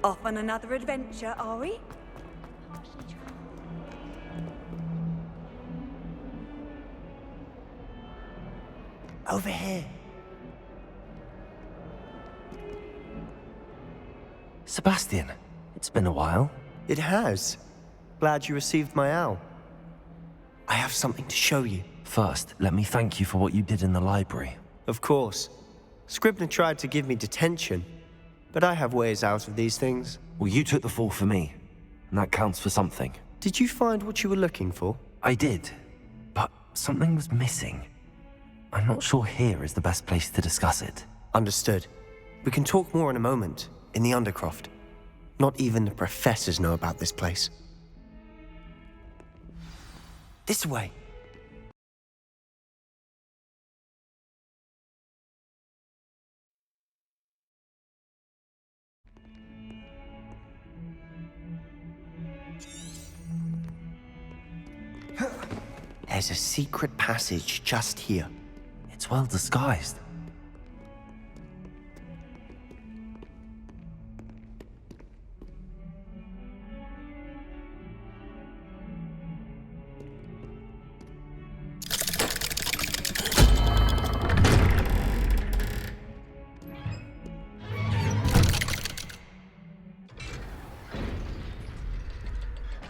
Off on another adventure, are we? Over here. Sebastian, it's been a while. It has. Glad you received my owl. I have something to show you. First, let me thank you for what you did in the library. Of course. Scribner tried to give me detention, but I have ways out of these things. Well, you took the fall for me, and that counts for something. Did you find what you were looking for? I did, but something was missing. I'm not sure here is the best place to discuss it. Understood. We can talk more in a moment, in the Undercroft. Not even the professors know about this place. This way. There's a secret passage just here. It's well disguised.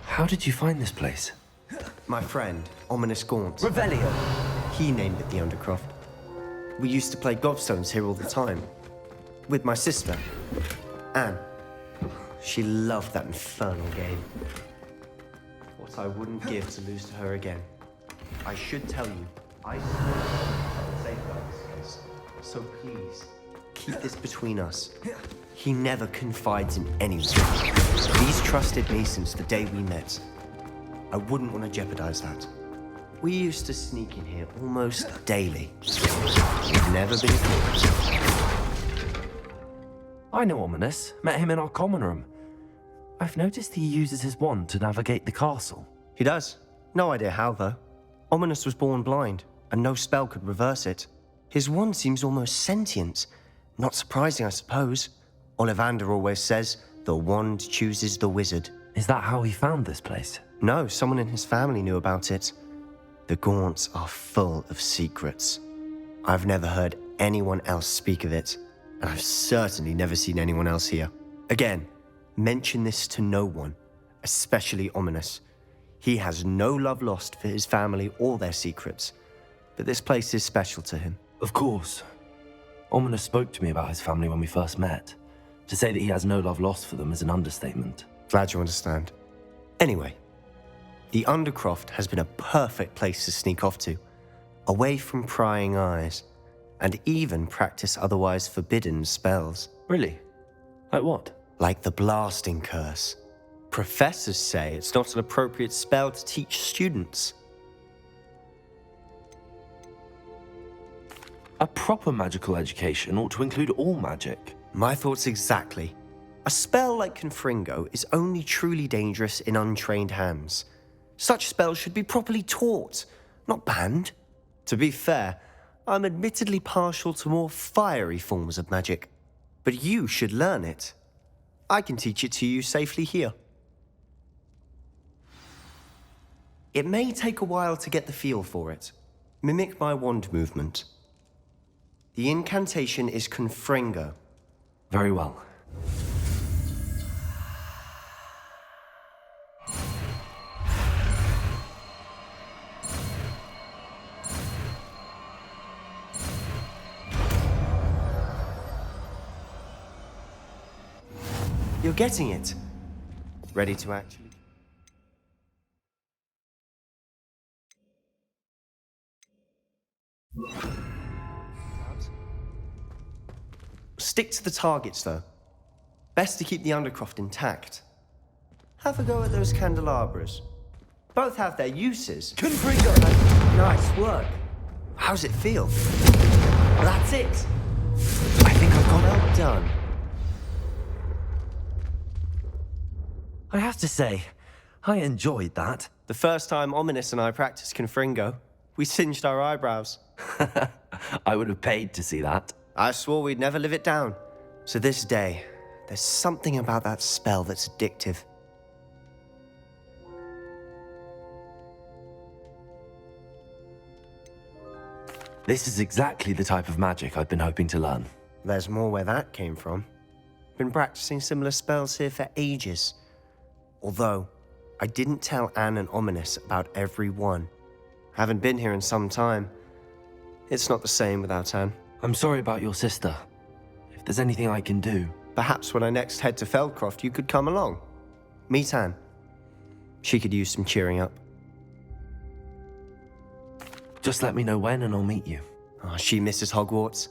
How did you find this place? My friend, Ominous Gaunt. Revelio. He named it the Undercroft. We used to play gobstones here all the time. With my sister, Anne. She loved that infernal game. What I wouldn't give to lose to her again. I should tell you, I safeguards. So please, keep this between us. He never confides in anyone. He's trusted me since the day we met. I wouldn't want to jeopardize that. We used to sneak in here almost daily. We've never been caught. I know Ominous. Met him in our common room. I've noticed he uses his wand to navigate the castle. He does. No idea how, though. Ominous was born blind, and no spell could reverse it. His wand seems almost sentient. Not surprising, I suppose. Ollivander always says, the wand chooses the wizard. Is that how he found this place? No, someone in his family knew about it. The Gaunts are full of secrets. I've never heard anyone else speak of it, and I've certainly never seen anyone else here. Again, mention this to no one, especially Ominous. He has no love lost for his family or their secrets, but this place is special to him. Of course. Ominous spoke to me about his family when we first met. To say that he has no love lost for them is an understatement. Glad you understand. Anyway, the Undercroft has been a perfect place to sneak off to, away from prying eyes, and even practice otherwise forbidden spells. Really? Like what? Like the blasting curse. Professors say it's not an appropriate spell to teach students. A proper magical education ought to include all magic. My thoughts exactly. A spell like Confringo is only truly dangerous in untrained hands. Such spells should be properly taught, not banned. To be fair, I'm admittedly partial to more fiery forms of magic, but you should learn it. I can teach it to you safely here. It may take a while to get the feel for it. Mimic my wand movement. The incantation is Confringo. Very well. You're getting it. Ready to actually... Stick to the targets, though. Best to keep the Undercroft intact. Have a go at those candelabras. Both have their uses. Confringo! Nice work. How's it feel? That's it. I think I've got it. Well done. I have to say, I enjoyed that. The first time Ominous and I practiced Confringo, we singed our eyebrows. I would have paid to see that. I swore we'd never live it down. So this day, There's something about that spell that's addictive. This is exactly the type of magic I've been hoping to learn. There's more where that came from. Been practicing similar spells here for ages. Although, I didn't tell Anne and Ominous about every one. Haven't been here in some time. It's not the same without Anne. I'm sorry about your sister. If there's anything I can do... Perhaps when I next head to Feldcroft, you could come along. Meet Anne. She could use some cheering up. Just let me know when and I'll meet you. Oh, she misses Hogwarts.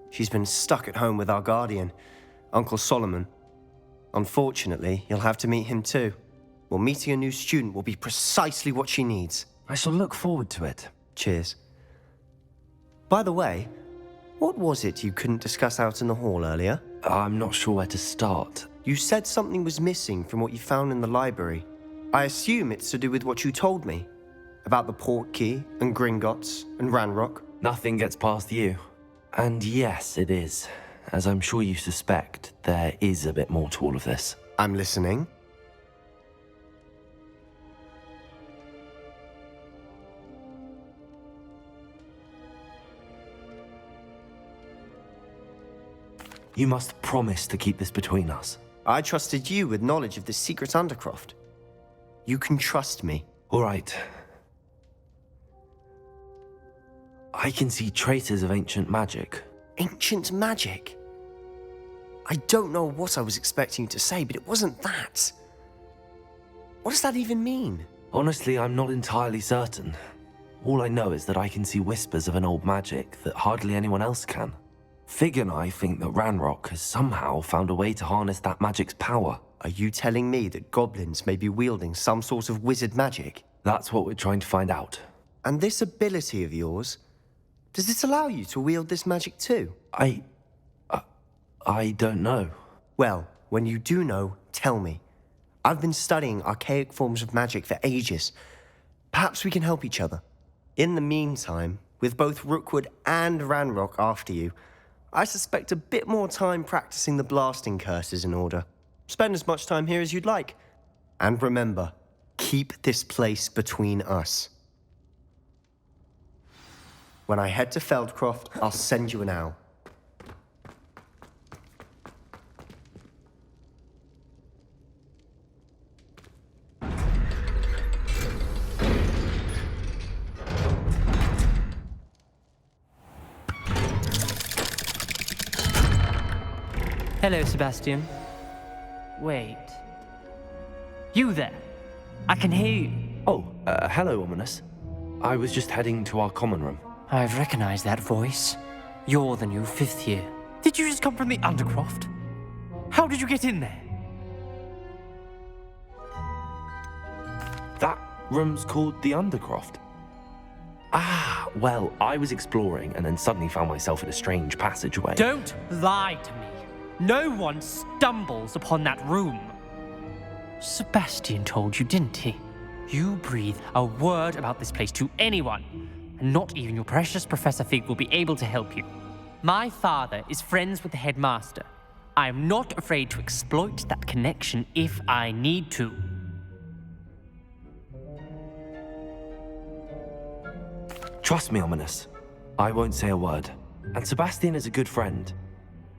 She's been stuck at home with our guardian, Uncle Solomon. Unfortunately, you'll have to meet him too. Well, meeting a new student will be precisely what she needs. I shall look forward to it. Cheers. By the way, what was it you couldn't discuss out in the hall earlier? I'm not sure where to start. You said something was missing from what you found in the library. I assume it's to do with what you told me. About the Portkey, and Gringotts, and Ranrock. Nothing gets past you. And yes, it is. As I'm sure you suspect, there is a bit more to all of this. I'm listening. You must promise to keep this between us. I trusted you with knowledge of the secret Undercroft. You can trust me. All right. I can see traces of ancient magic. Ancient magic? I don't know what I was expecting you to say, but it wasn't that. What does that even mean? Honestly, I'm not entirely certain. All I know is that I can see whispers of an old magic that hardly anyone else can. Fig and I think that Ranrock has somehow found a way to harness that magic's power. Are you telling me that goblins may be wielding some sort of wizard magic? That's what we're trying to find out. And this ability of yours, does it allow you to wield this magic too? I don't know. Well, when you do know, tell me. I've been studying archaic forms of magic for ages. Perhaps we can help each other. In the meantime, with both Rookwood and Ranrock after you, I suspect a bit more time practicing the blasting curse is in order. Spend as much time here as you'd like. And remember, keep this place between us. When I head to Feldcroft, I'll send you an owl. Hello, Sebastian. Wait. You there? I can hear you. Oh, hello, Ominous. I was just heading to our common room. I've recognized that voice. You're the new 5th year. Did you just come from the Undercroft? How did you get in there? That room's called the Undercroft. Ah, well, I was exploring and then suddenly found myself in a strange passageway. Don't lie to me. No one stumbles upon that room. Sebastian told you, didn't he? You breathe a word about this place to anyone, and not even your precious Professor Fig will be able to help you. My father is friends with the headmaster. I am not afraid to exploit that connection if I need to. Trust me, Ominous. I won't say a word. And Sebastian is a good friend.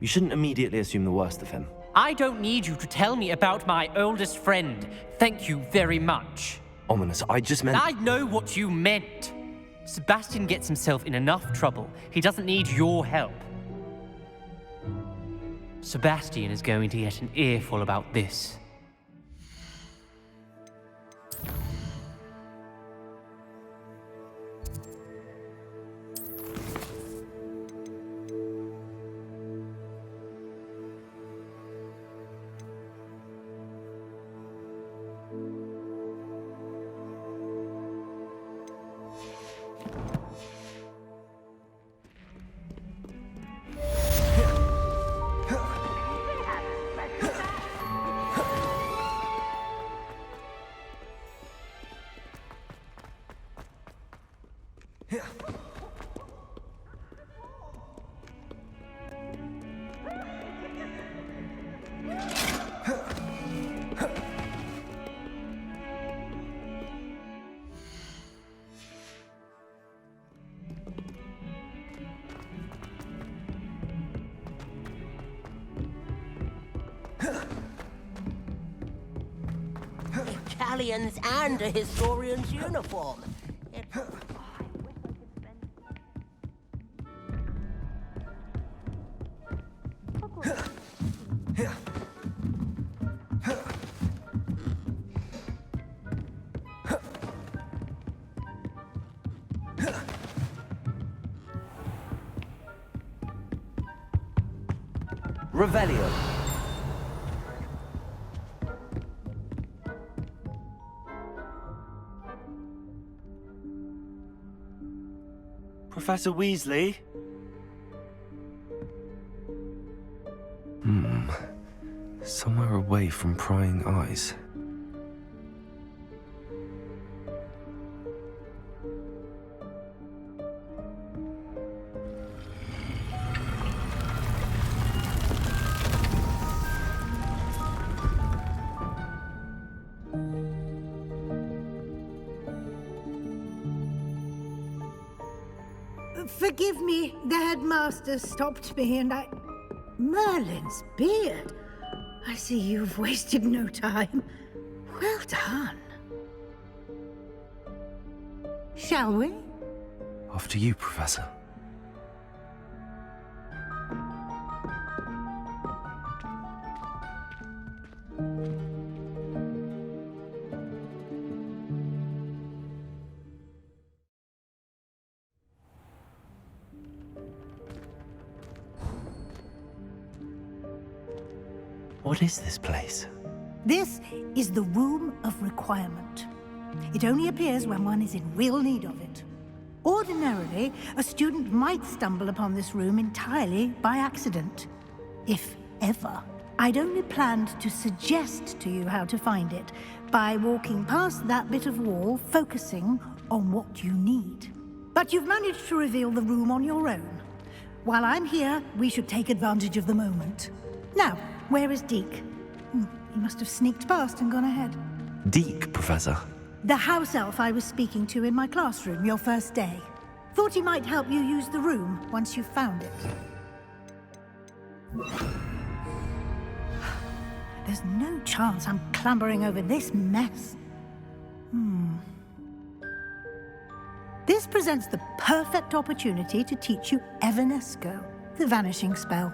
You shouldn't immediately assume the worst of him. I don't need you to tell me about my oldest friend. Thank you very much. Ominous, I just meant... I know what you meant. Sebastian gets himself in enough trouble. He doesn't need your help. Sebastian is going to get an earful about this. medallions and a historian's uniform. Revelio. Professor Weasley? Somewhere away from prying eyes. Forgive me, the headmaster stopped me and I... Merlin's beard. I see you've wasted no time. Well done. Shall we? After you, Professor. What is this place? This is the Room of Requirement. It only appears when one is in real need of it. Ordinarily, a student might stumble upon this room entirely by accident, if ever. I'd only planned to suggest to you how to find it by walking past that bit of wall, focusing on what you need. But you've managed to reveal the room on your own. While I'm here, we should take advantage of the moment. Now, where is Deke? He must have sneaked past and gone ahead. Deke, Professor. The house elf I was speaking to in my classroom your first day. Thought he might help you use the room once you've found it. There's no chance I'm clambering over this mess. This presents the perfect opportunity to teach you Evanesco, the vanishing spell.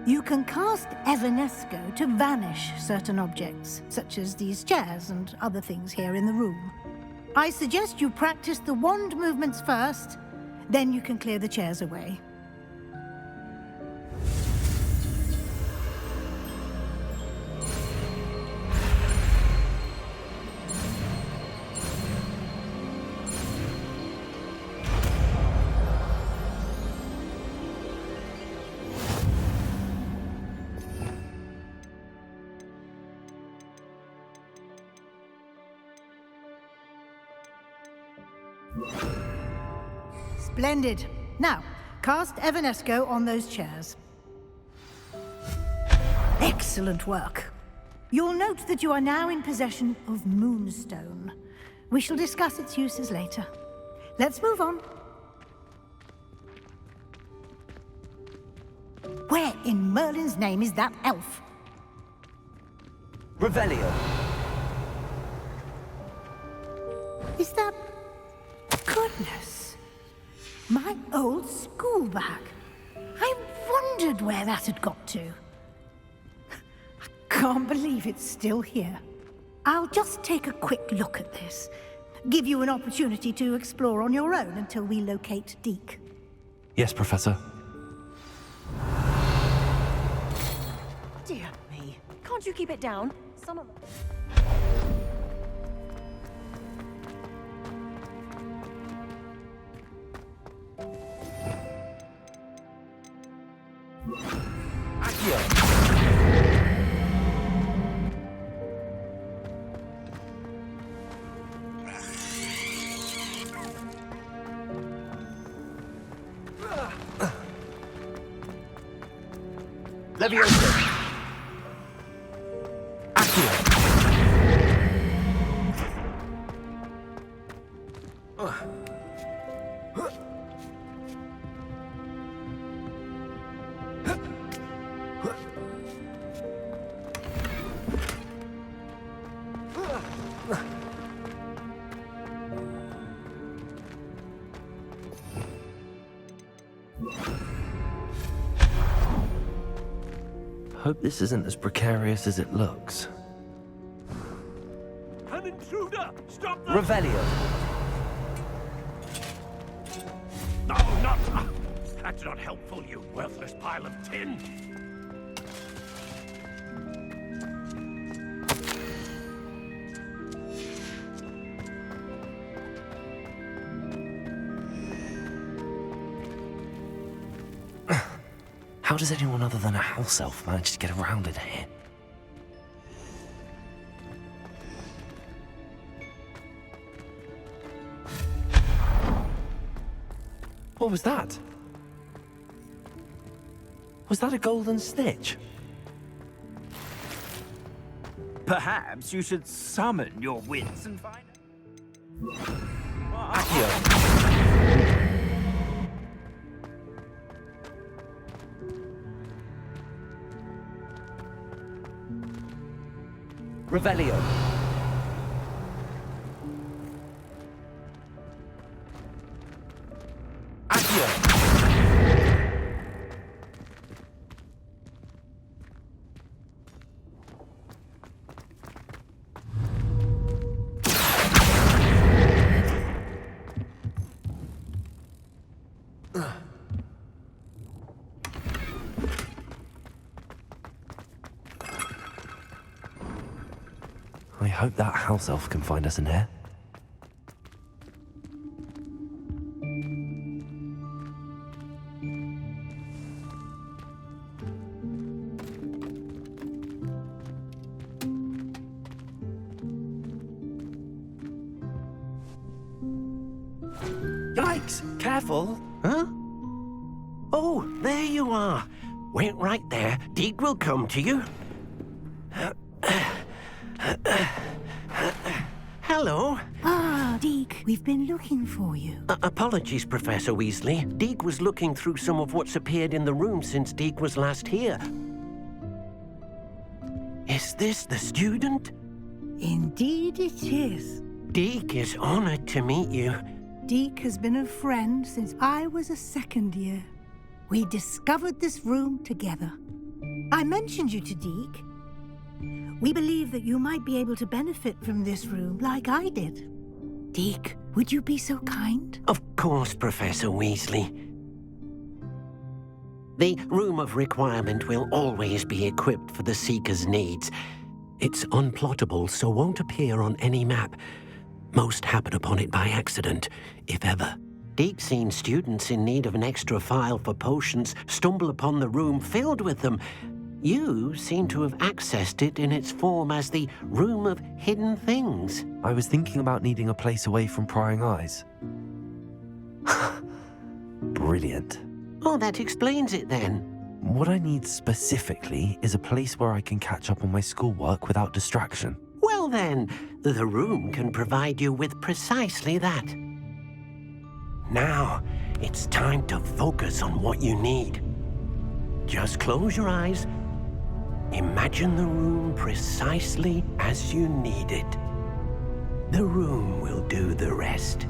You can cast Evanesco to vanish certain objects, such as these chairs and other things here in the room. I suggest you practice the wand movements first, then you can clear the chairs away. Splendid. Now, cast Evanesco on those chairs. Excellent work. You'll note that you are now in possession of Moonstone. We shall discuss its uses later. Let's move on. Where in Merlin's name is that elf? Revelio. Is that... Goodness. My old school bag. I wondered where that had got to. I can't believe it's still here. I'll just take a quick look at this. Give you an opportunity to explore on your own until we locate Deke. Yes, Professor. Dear me. Can't you keep it down? Some of... Leviosa. Accio. Hope this isn't as precarious as it looks. An intruder! Stop the... Revelio. No, not... That's not helpful, you worthless pile of tin! How does anyone other than a house elf manage to get around in here? What was that? Was that a golden snitch? Perhaps you should summon your wits and find... Accio. Revelio. Accio. I hope that house elf can find us in here. Yikes! Careful! Huh? Oh, there you are. Wait right there. Deek will come to you. Hello. Ah, Deek, we've been looking for you. Apologies, Professor Weasley. Deek was looking through some of what's appeared in the room since Deek was last here. Is this the student? Indeed it is. Deek is honored to meet you. Deek has been a friend since I was a second year. We discovered this room together. I mentioned you to Deek. We believe that you might be able to benefit from this room like I did. Deek, would you be so kind? Of course, Professor Weasley. The Room of Requirement will always be equipped for the Seeker's needs. It's unplottable, so won't appear on any map. Most happen upon it by accident, if ever. Deek's seen students in need of an extra file for potions stumble upon the room filled with them. You seem to have accessed it in its form as the Room of Hidden Things. I was thinking about needing a place away from prying eyes. Brilliant. Oh, that explains it then. What I need specifically is a place where I can catch up on my schoolwork without distraction. Well then, the room can provide you with precisely that. Now, it's time to focus on what you need. Just close your eyes. Imagine the room precisely as you need it. The room will do the rest.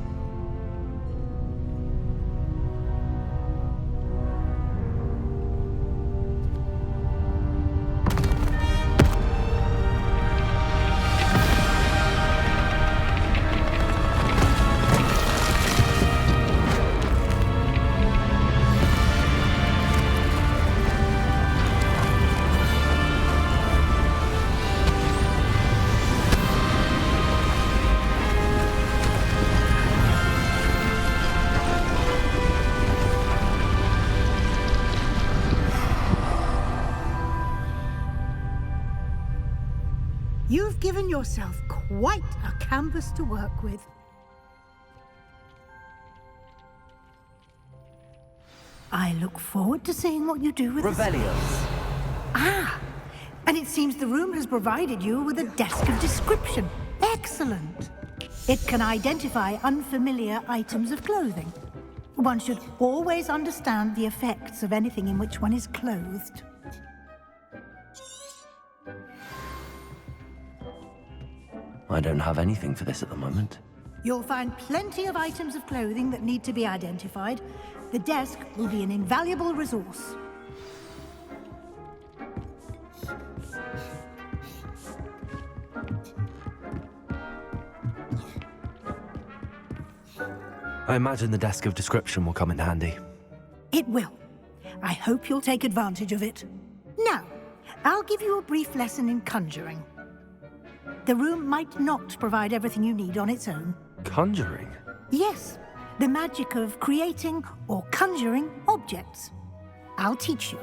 You've given yourself quite a canvas to work with. I look forward to seeing what you do with this. Revelio. Ah, and it seems the room has provided you with a desk of description. Excellent. It can identify unfamiliar items of clothing. One should always understand the effects of anything in which one is clothed. I don't have anything for this at the moment. You'll find plenty of items of clothing that need to be identified, The desk will be an invaluable resource. I imagine the desk of description will come in handy. It will. I hope you'll take advantage of it. Now, I'll give you a brief lesson in conjuring. The room might not provide everything you need on its own. Conjuring? Yes, the magic of creating or conjuring objects. I'll teach you.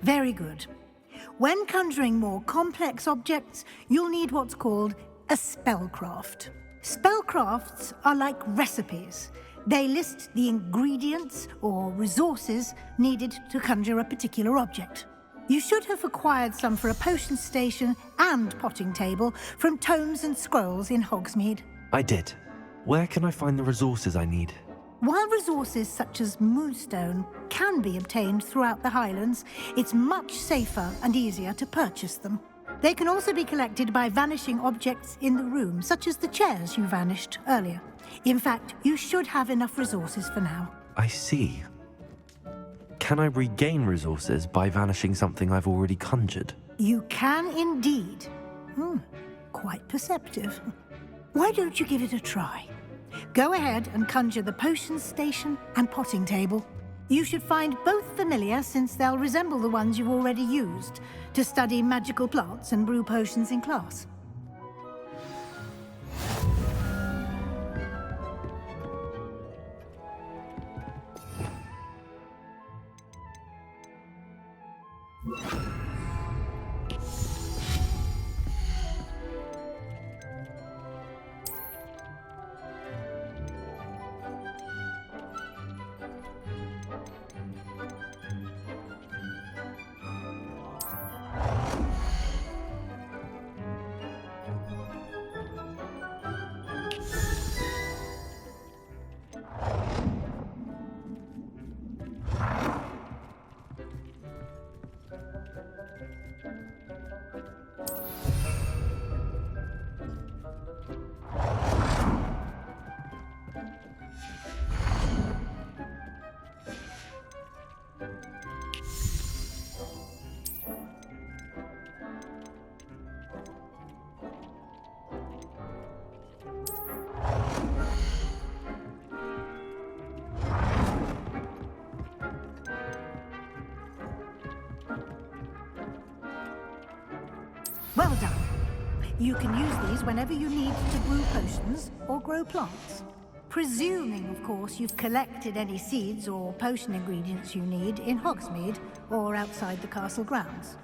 Very good. When conjuring more complex objects, you'll need what's called a spellcraft. Spellcrafts are like recipes. They list the ingredients or resources needed to conjure a particular object. You should have acquired some for a potion station and potting table from tomes and scrolls in Hogsmeade. I did. Where can I find the resources I need? While resources such as moonstone can be obtained throughout the Highlands, it's much safer and easier to purchase them. They can also be collected by vanishing objects in the room, such as the chairs you vanished earlier. In fact, you should have enough resources for now. I see. Can I regain resources by vanishing something I've already conjured? You can indeed. Quite perceptive. Why don't you give it a try? Go ahead and conjure the potion station and potting table. You should find both familiar, since they'll resemble the ones you've already used to study magical plants and brew potions in class. Well done. You can use these whenever you need to brew potions or grow plants. Presuming, of course, you've collected any seeds or potion ingredients you need in Hogsmeade or outside the castle grounds.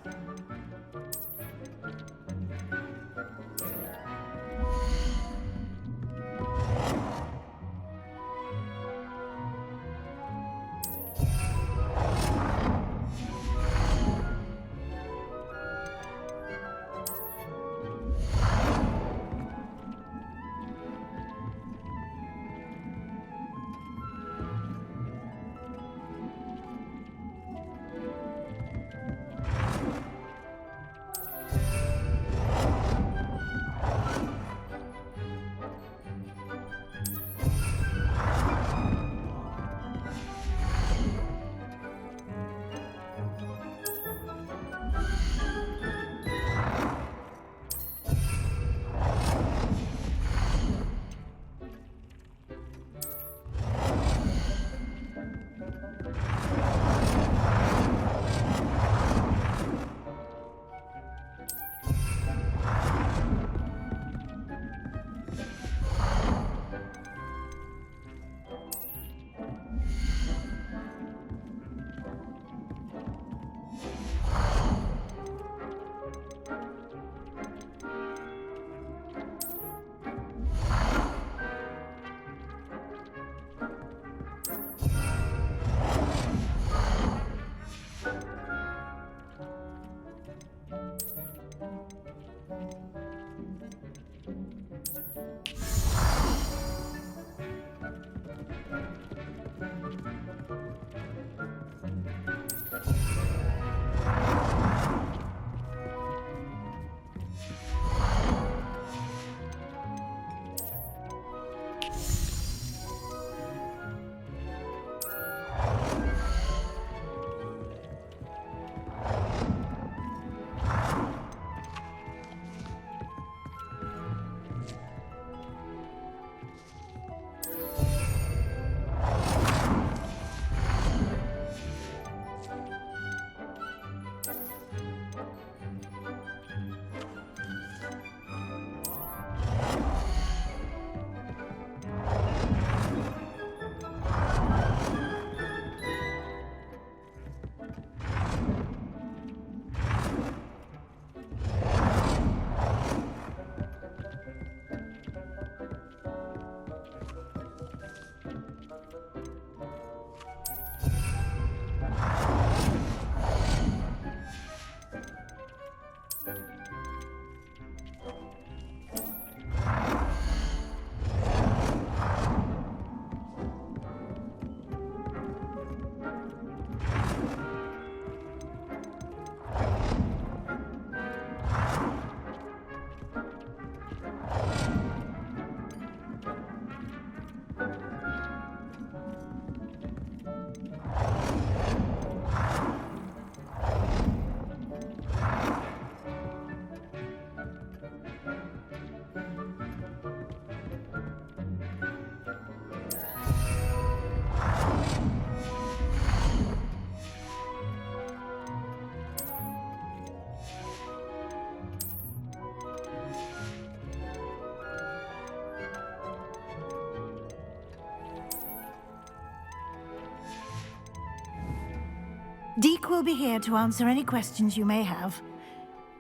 Deke will be here to answer any questions you may have.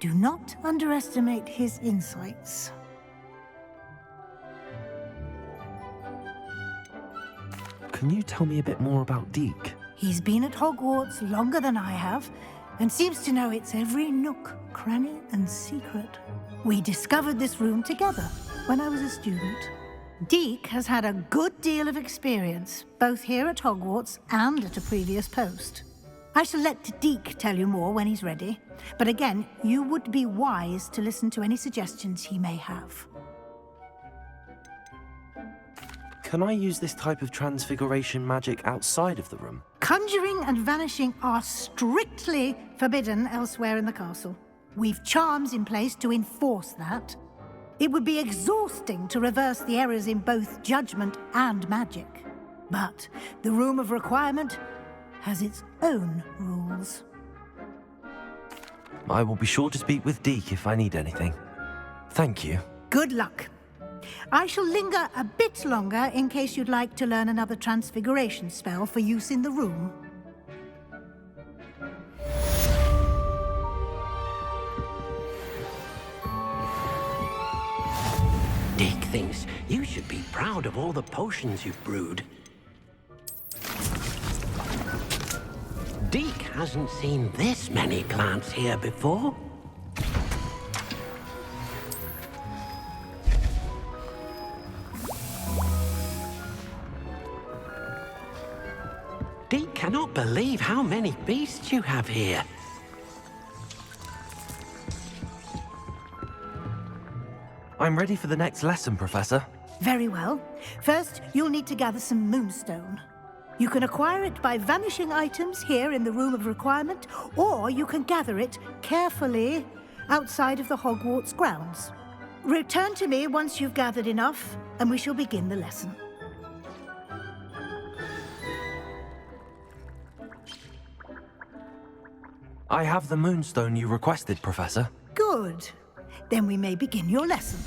Do not underestimate his insights. Can you tell me a bit more about Deke? He's been at Hogwarts longer than I have, and seems to know its every nook, cranny, and secret. We discovered this room together when I was a student. Deke has had a good deal of experience, both here at Hogwarts and at a previous post. I shall let Deke tell you more when he's ready, but again, you would be wise to listen to any suggestions he may have. Can I use this type of transfiguration magic outside of the room? Conjuring and vanishing are strictly forbidden elsewhere in the castle. We've charms in place to enforce that. It would be exhausting to reverse the errors in both judgment and magic. But the Room of Requirement has its own rules. I will be sure to speak with Deke if I need anything. Thank you. Good luck. I shall linger a bit longer in case you'd like to learn another transfiguration spell for use in the room. Deke thinks you should be proud of all the potions you've brewed. Deke hasn't seen this many plants here before. Deke cannot believe how many beasts you have here. I'm ready for the next lesson, Professor. Very well. First, you'll need to gather some moonstone. You can acquire it by vanishing items here in the Room of Requirement, or you can gather it carefully outside of the Hogwarts grounds. Return to me once you've gathered enough, and we shall begin the lesson. I have the moonstone you requested, Professor. Good. Then we may begin your lesson.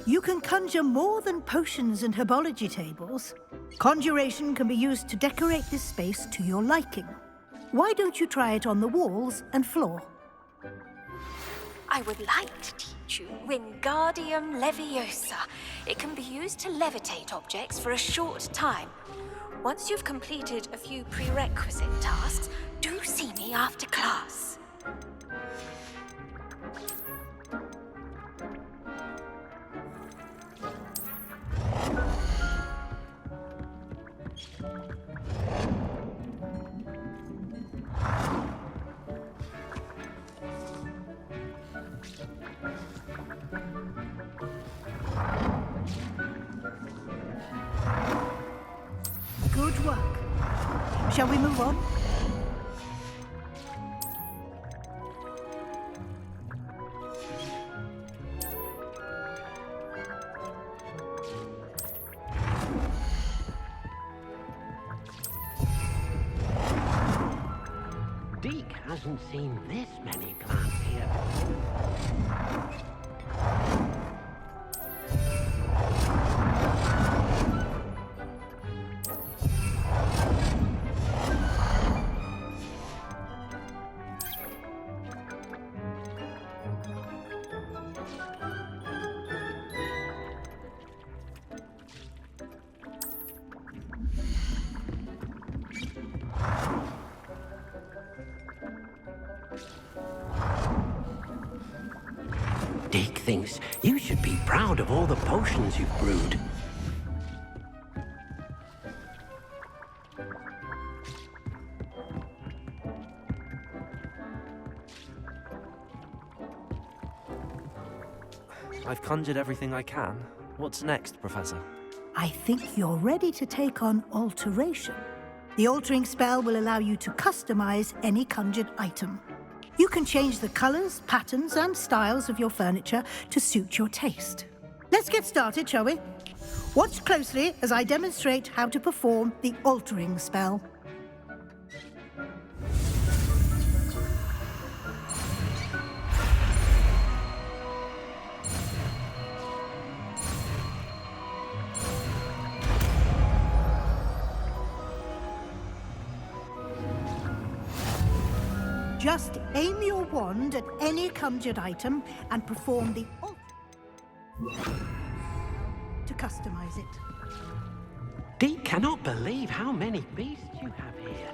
You can conjure more than potions and herbology tables. Conjuration can be used to decorate this space to your liking. Why don't you try it on the walls and floor? I would like to teach you Wingardium Leviosa. It can be used to levitate objects for a short time. Once you've completed a few prerequisite tasks, do see me after class. Good work. Shall we move on? Deke hasn't seen this many plants here. Deke thinks you should be proud of all the potions you've brewed. I've conjured everything I can. What's next, Professor? I think you're ready to take on alteration. The altering spell will allow you to customize any conjured item. You can change the colors, patterns, and styles of your furniture to suit your taste. Let's get started, shall we? Watch closely as I demonstrate how to perform the altering spell. Just aim your wand at any conjured item and perform the to customize it. Deke cannot believe how many beasts you have here.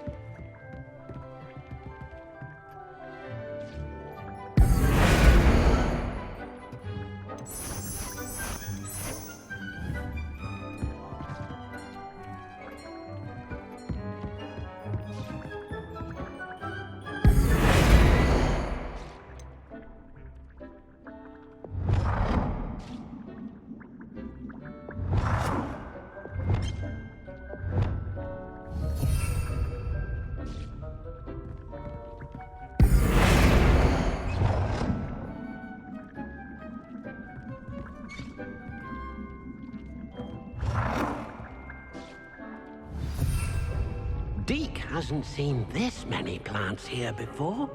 Deke hasn't seen this many plants here before.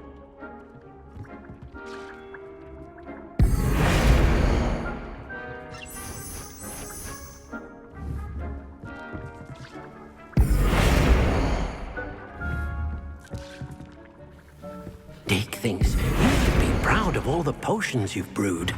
Deke thinks you should be proud of all the potions you've brewed.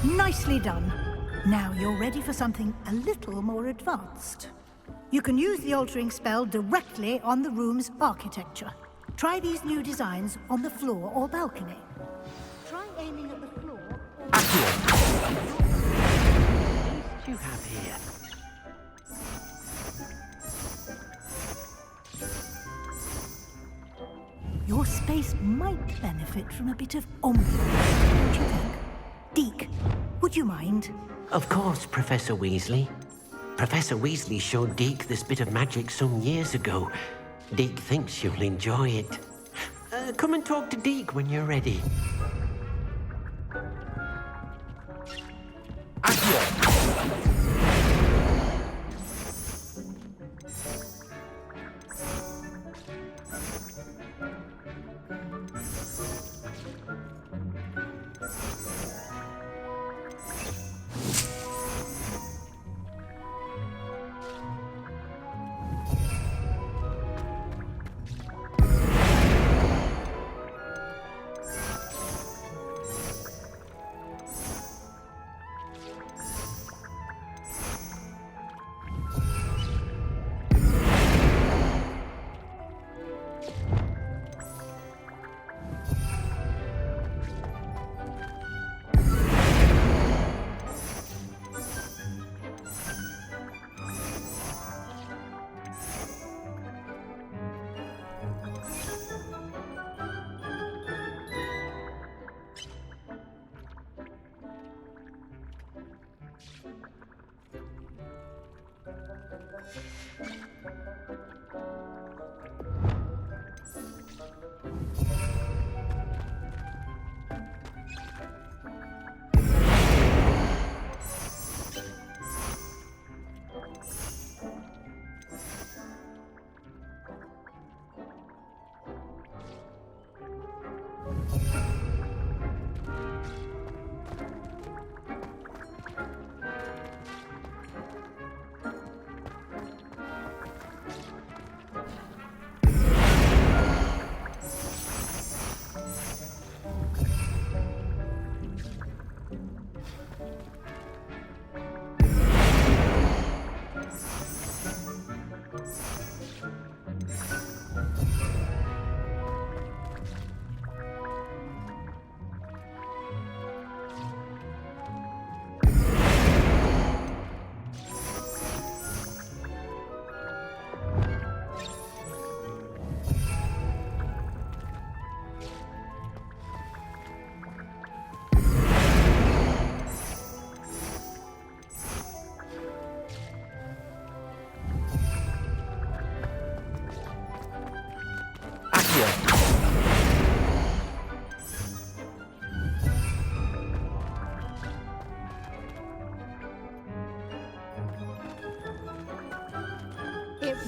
Nicely done. Now you're ready for something a little more advanced. You can use the altering spell directly on the room's architecture. Try these new designs on the floor or balcony. Try aiming at the floor or... You have here. Your space might benefit from a bit of ambiance, don't you think? Deke, would you mind? Of course, Professor Weasley. Professor Weasley showed Deke this bit of magic some years ago. Deke thinks you'll enjoy it. Come and talk to Deke when you're ready.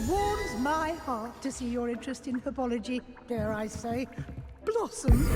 warms my heart to see your interest in herbology, dare I say, blossom.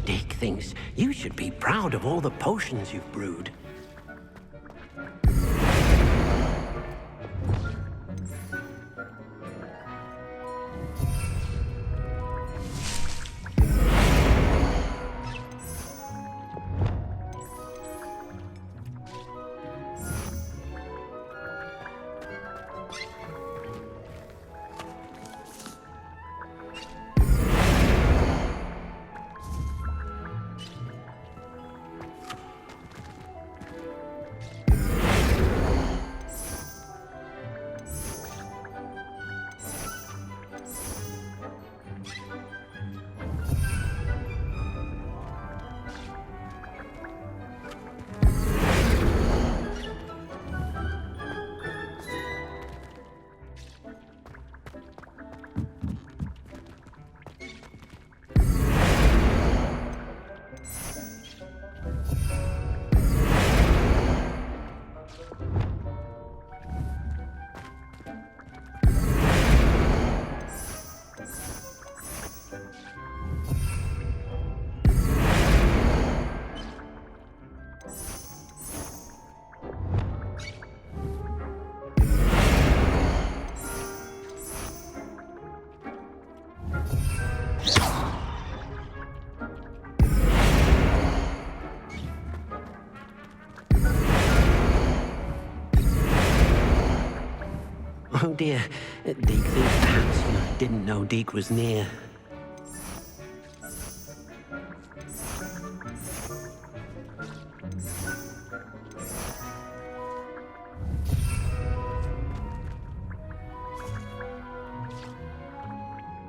Dick thinks you should be proud of all the potions you've brewed. Oh dear, Deke thinks perhaps you didn't know Deke was near.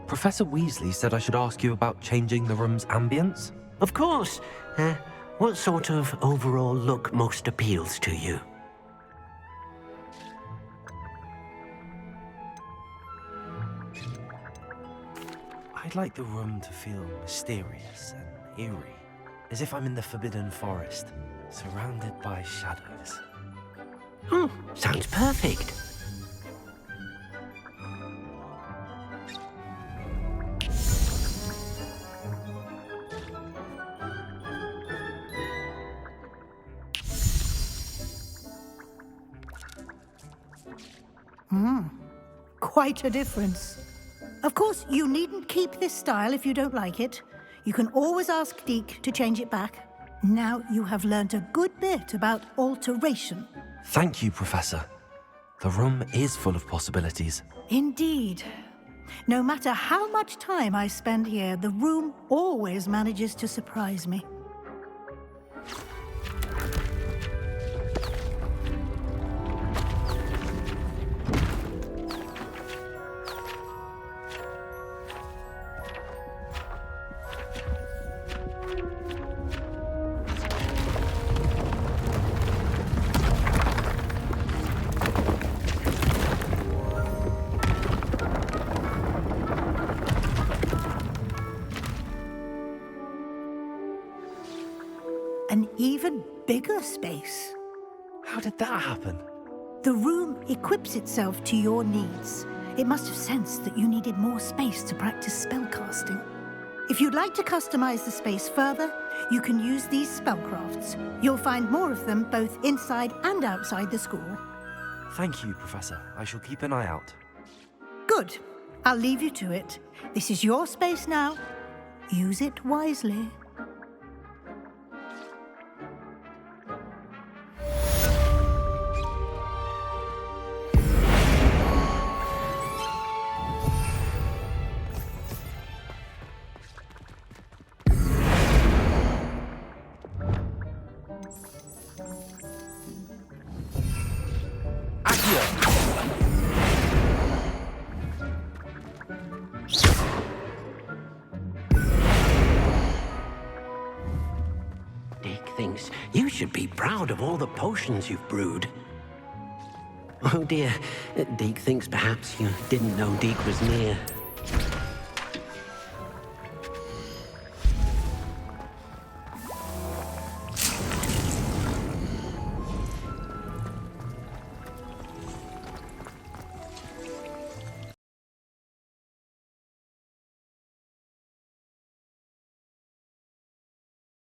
Professor Weasley said I should ask you about changing the room's ambience. Of course. What sort of overall look most appeals to you? I'd like the room to feel mysterious and eerie, as if I'm in the Forbidden Forest, surrounded by shadows. Oh, sounds perfect. Quite a difference. Of course, you needn't keep this style if you don't like it. You can always ask Deke to change it back. Now you have learnt a good bit about alteration. Thank you, Professor. The room is full of possibilities. Indeed. No matter how much time I spend here, the room always manages to surprise me. An even bigger space. How did that happen? The room equips itself to your needs. It must have sensed that you needed more space to practice spellcasting. If you'd like to customize the space further, you can use these spellcrafts. You'll find more of them both inside and outside the school. Thank you, Professor. I shall keep an eye out. Good. I'll leave you to it. This is your space now. Use it wisely. thinks you should be proud of all the potions you've brewed. Oh dear, Deke thinks perhaps you didn't know Deke was near.